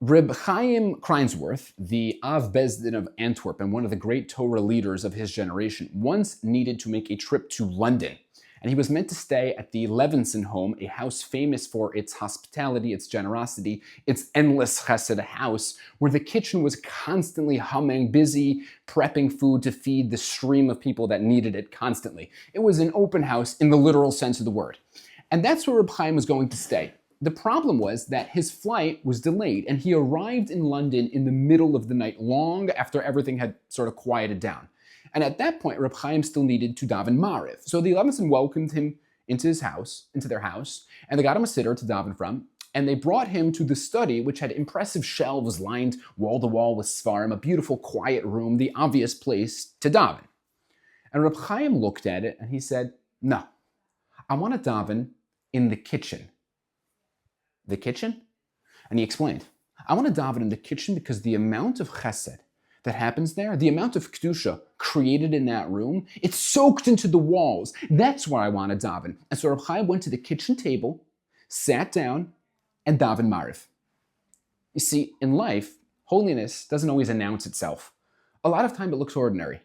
Reb Chaim Kreinsworth, the Av Bezdin of Antwerp and one of the great Torah leaders of his generation, once needed to make a trip to London. And he was meant to stay at the Levinson home, a house famous for its hospitality, its generosity, its endless chesed house, where the kitchen was constantly humming, busy, prepping food to feed the stream of people that needed it constantly. It was an open house in the literal sense of the word. And that's where Reb Chaim was going to stay. The problem was that his flight was delayed, and he arrived in London in the middle of the night, long after everything had sort of quieted down. And at that point, Reb Chaim still needed to daven Mariv. So the Levinson welcomed him into their house, and they got him a sitter to daven from, and they brought him to the study, which had impressive shelves lined wall to wall with svarim, a beautiful, quiet room, the obvious place to daven. And Reb Chaim looked at it, and he said, "No, I want to daven in the kitchen." The kitchen? And he explained, I want to daven in the kitchen because the amount of chesed that happens there, the amount of kedusha created in that room, it's soaked into the walls. That's where I want to daven. And so Reb Chaim went to the kitchen table, sat down, and daven Mariv. You see, in life, holiness doesn't always announce itself. A lot of time it looks ordinary.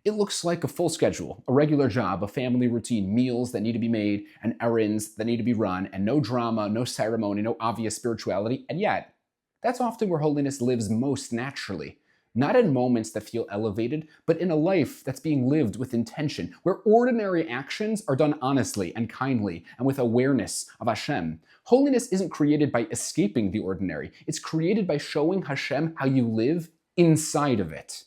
It looks like a full schedule, a regular job, a family routine, meals that need to be made, and errands that need to be run, and no drama, no ceremony, no obvious spirituality. And yet, that's often where holiness lives most naturally. Not in moments that feel elevated, but in a life that's being lived with intention, where ordinary actions are done honestly and kindly and with awareness of Hashem. Holiness isn't created by escaping the ordinary. It's created by showing Hashem how you live inside of it.